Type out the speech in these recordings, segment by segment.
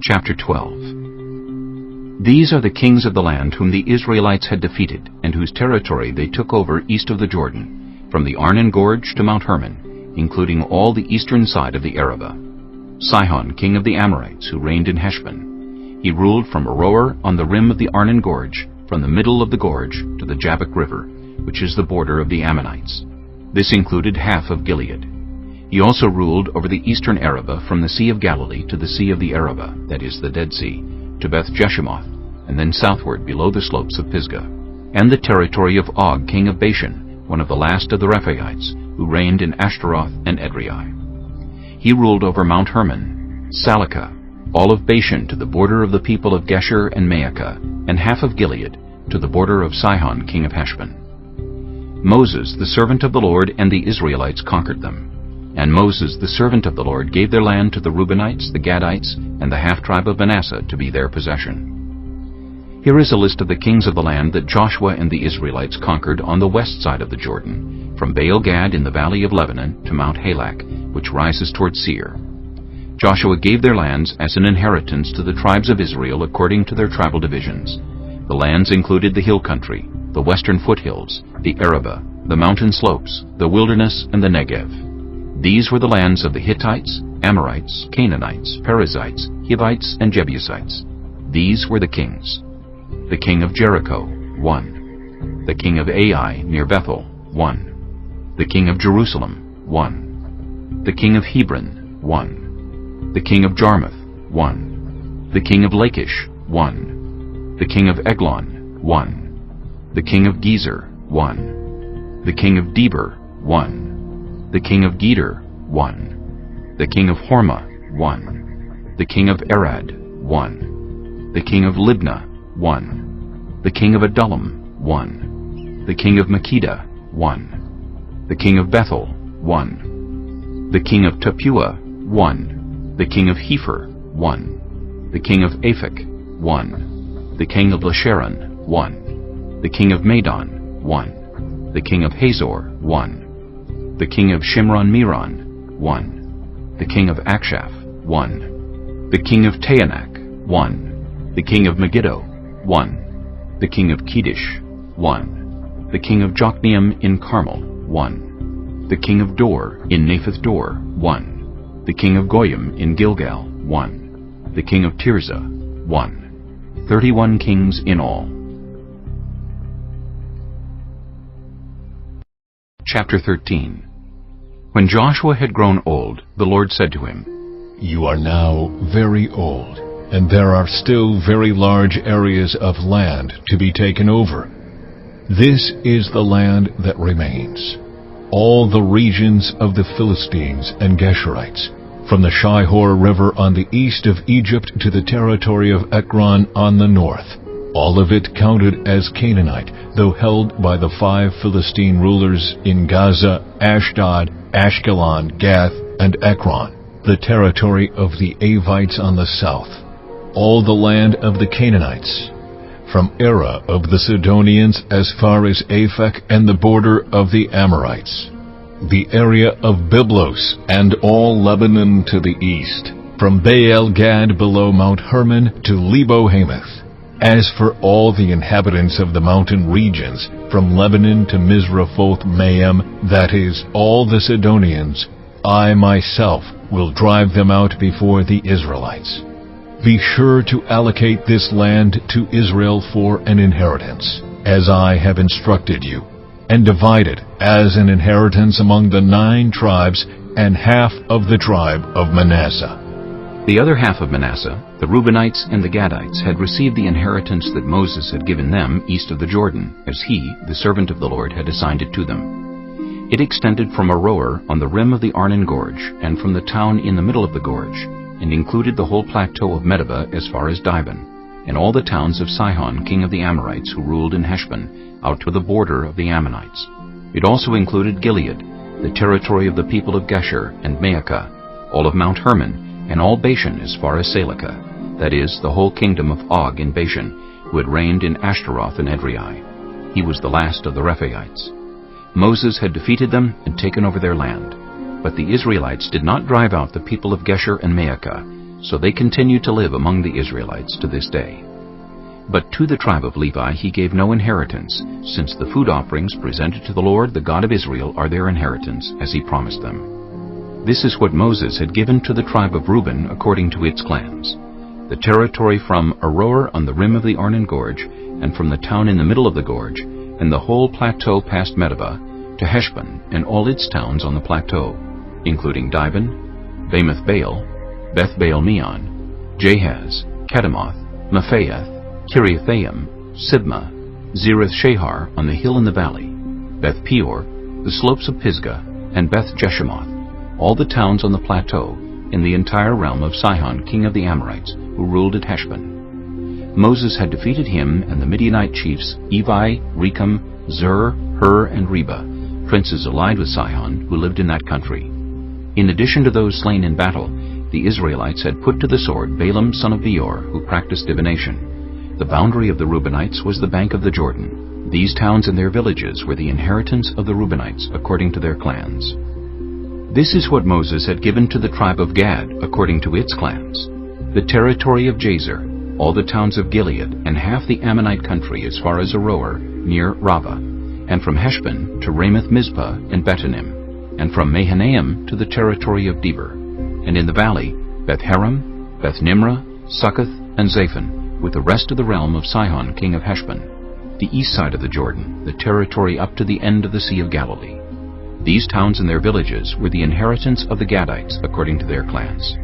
Chapter 12. These are the kings of the land whom the Israelites had defeated, and whose territory they took over east of the Jordan, from the Arnon Gorge to Mount Hermon, including all the eastern side of the Arabah. Sihon, king of the Amorites, who reigned in Heshbon. He ruled from Aroer on the rim of the Arnon Gorge, from the middle of the gorge to the Jabbok River, which is the border of the Ammonites. This included half of Gilead. He also ruled over the eastern Arabah from the Sea of Galilee to the Sea of the Arabah, that is, the Dead Sea, to Beth Jeshimoth, and then southward below the slopes of Pisgah, and the territory of Og, king of Bashan, one of the last of the Rephaites, who reigned in Ashtaroth and Edrei. He ruled over Mount Hermon, Salecah, all of Bashan to the border of the people of Geshur and Maacah, and half of Gilead to the border of Sihon, king of Heshbon. Moses, the servant of the Lord, and the Israelites conquered them. And Moses, the servant of the Lord, gave their land to the Reubenites, the Gadites, and the half-tribe of Manasseh to be their possession. Here is a list of the kings of the land that Joshua and the Israelites conquered on the west side of the Jordan, from Baal-Gad in the valley of Lebanon to Mount Halak, which rises toward Seir. Joshua gave their lands as an inheritance to the tribes of Israel according to their tribal divisions. The lands included the hill country, the western foothills, the Arabah, the mountain slopes, the wilderness, and the Negev. These were the lands of the Hittites, Amorites, Canaanites, Perizzites, Hivites, and Jebusites. These were the kings. The king of Jericho, 1. The king of Ai near Bethel, 1. The king of Jerusalem, 1. The king of Hebron, 1. The king of Jarmuth, 1. The king of Lachish, 1. The king of Eglon, 1. The king of Gezer, 1. The king of Debir, 1. The king of Geder, 1. The king of Hormah, 1. The king of Arad, 1. The king of Libnah, 1. The king of Adullam, 1. The king of Makkedah, 1. The king of Bethel, 1. The king of Tappuah, 1. The king of Hepher, 1. The king of Aphek, 1. The king of Lasharon, 1. The king of Madon, 1. The king of Hazor, 1. The king of Shimron-Meron, 1. The king of Akshaph, 1. The king of Taanach, 1. The king of Megiddo, 1. The king of Kedesh, 1. The king of Jokneam in Carmel, 1. The king of Dor in Naphoth Dor, 1. The king of Goyim in Gilgal, 1. The king of Tirzah, 1. 31 kings in all. Chapter 13. When Joshua had grown old, the Lord said to him, "You are now very old, and there are still very large areas of land to be taken over. This is the land that remains, all the regions of the Philistines and Geshurites, from the Shihor River on the east of Egypt to the territory of Ekron on the north, all of it counted as Canaanite, though held by the 5 Philistine rulers in Gaza, Ashdod, Ashkelon, Gath, and Ekron, the territory of the Avites on the south, all the land of the Canaanites, from Era of the Sidonians as far as Aphek and the border of the Amorites, the area of Byblos and all Lebanon to the east, from Baal-Gad below Mount Hermon to Lebo-Hamath. As for all the inhabitants of the mountain regions, from Lebanon to Misrephoth-Maim, that is, all the Sidonians, I myself will drive them out before the Israelites. Be sure to allocate this land to Israel for an inheritance, as I have instructed you, and divide it as an inheritance among the 9 tribes and half of the tribe of Manasseh." The other half of Manasseh, the Reubenites and the Gadites, had received the inheritance that Moses had given them east of the Jordan, as he, the servant of the Lord, had assigned it to them. It extended from Aroer on the rim of the Arnon Gorge, and from the town in the middle of the gorge, and included the whole plateau of Medeba as far as Dibon, and all the towns of Sihon, king of the Amorites, who ruled in Heshbon, out to the border of the Ammonites. It also included Gilead, the territory of the people of Geshur and Maacah, all of Mount Hermon, and all Bashan as far as Salecah, that is, the whole kingdom of Og in Bashan, who had reigned in Ashtaroth and Edrei. He was the last of the Rephaites. Moses had defeated them and taken over their land. But the Israelites did not drive out the people of Geshur and Maacah, So they continued to live among the Israelites to this day. But to the tribe of Levi he gave no inheritance, since the food offerings presented to the Lord, the God of Israel, are their inheritance, as he promised them. This is what Moses had given to the tribe of Reuben according to its clans: the territory from Aroer on the rim of the Arnon Gorge, and from the town in the middle of the gorge, and the whole plateau past Medeba, to Heshbon and all its towns on the plateau, including Dibon, Bamoth Baal, Beth Baal Meon, Jahaz, Kedemoth, Mephaeth, Kiriathaim, Sibmah, Zereth Shahar on the hill in the valley, Beth Peor, the slopes of Pisgah, and Beth Jeshimoth, all the towns on the plateau, in the entire realm of Sihon, king of the Amorites, who ruled at Heshbon. Moses had defeated him and the Midianite chiefs Evi, Rechem, Zur, Hur, and Reba, princes allied with Sihon, who lived in that country. In addition to those slain in battle, the Israelites had put to the sword Balaam son of Beor, who practiced divination. The boundary of the Reubenites was the bank of the Jordan. These towns and their villages were the inheritance of the Reubenites according to their clans. This is what Moses had given to the tribe of Gad according to its clans: the territory of Jazer, all the towns of Gilead, and half the Ammonite country as far as Aroer, near Rabbah, and from Heshbon to Ramoth Mizpah and Betanim, and from Mahanaim to the territory of Debir, and in the valley Beth-Haram, Beth-Nimrah, Succoth, and Zaphon, with the rest of the realm of Sihon king of Heshbon, the east side of the Jordan, the territory up to the end of the Sea of Galilee. These towns and their villages were the inheritance of the Gadites according to their clans.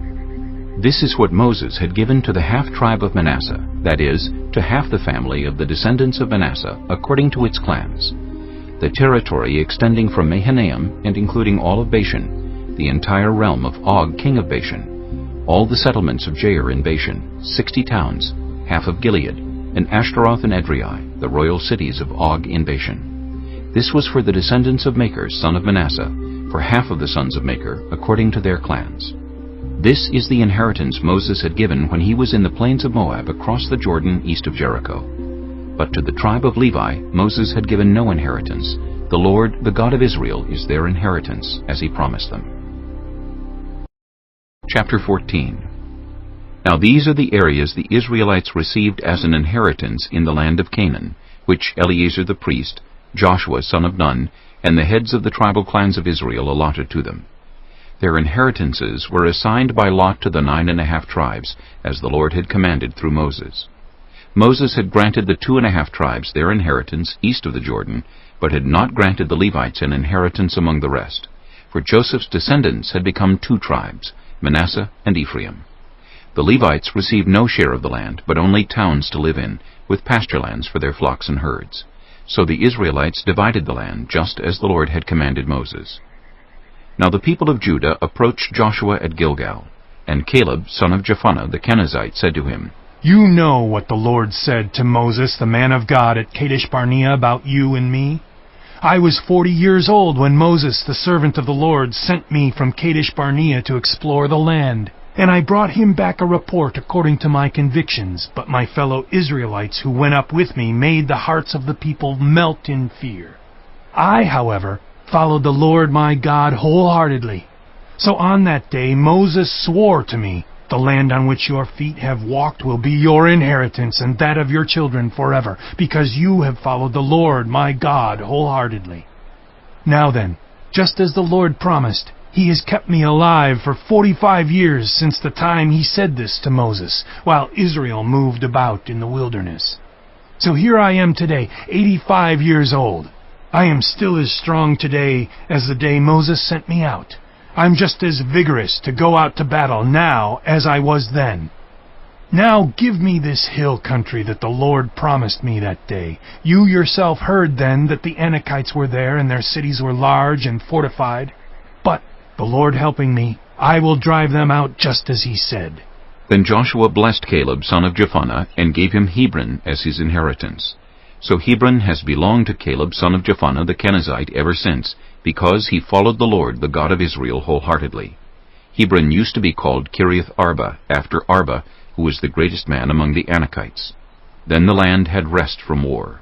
This is what Moses had given to the half-tribe of Manasseh, that is, to half the family of the descendants of Manasseh according to its clans: the territory extending from Mahanaim and including all of Bashan, the entire realm of Og king of Bashan, all the settlements of Jair in Bashan, 60 towns, half of Gilead, and Ashtaroth and Edrei, the royal cities of Og in Bashan. This was for the descendants of Machir, son of Manasseh, for half of the sons of Machir, according to their clans. This is the inheritance Moses had given when he was in the plains of Moab across the Jordan east of Jericho. But to the tribe of Levi Moses had given no inheritance. The Lord, the God of Israel, is their inheritance, as he promised them. Chapter 14. Now these are the areas the Israelites received as an inheritance in the land of Canaan, which Eleazar the priest, Joshua son of Nun, and the heads of the tribal clans of Israel allotted to them. Their inheritances were assigned by lot to the 9½ tribes, as the Lord had commanded through Moses. Moses had granted the 2½ tribes their inheritance east of the Jordan, but had not granted the Levites an inheritance among the rest, for Joseph's descendants had become 2 tribes, Manasseh and Ephraim. The Levites received no share of the land, but only towns to live in, with pasture lands for their flocks and herds. So the Israelites divided the land, just as the Lord had commanded Moses. Now the people of Judah approached Joshua at Gilgal, and Caleb, son of Jephunneh the Kenizzite, said to him, "You know what the Lord said to Moses, the man of God, at Kadesh Barnea about you and me. I was 40 years old when Moses, the servant of the Lord, sent me from Kadesh Barnea to explore the land. And I brought him back a report according to my convictions, but my fellow Israelites who went up with me made the hearts of the people melt in fear. I, however, followed the Lord my God wholeheartedly. So on that day Moses swore to me, 'The land on which your feet have walked will be your inheritance and that of your children forever, because you have followed the Lord my God wholeheartedly.' Now then, just as the Lord promised, He has kept me alive for 45 years since the time He said this to Moses, while Israel moved about in the wilderness. So here I am today, 85 years old. I am still as strong today as the day Moses sent me out. I'm just as vigorous to go out to battle now as I was then. Now give me this hill country that the Lord promised me that day. You yourself heard then that the Anakites were there and their cities were large and fortified. But the Lord helping me, I will drive them out just as He said." Then Joshua blessed Caleb son of Jephunneh, and gave him Hebron as his inheritance. So Hebron has belonged to Caleb son of Jephunneh the Kenizzite ever since, because he followed the Lord, the God of Israel, wholeheartedly. Hebron used to be called Kiriath Arba, after Arba, who was the greatest man among the Anakites. Then the land had rest from war.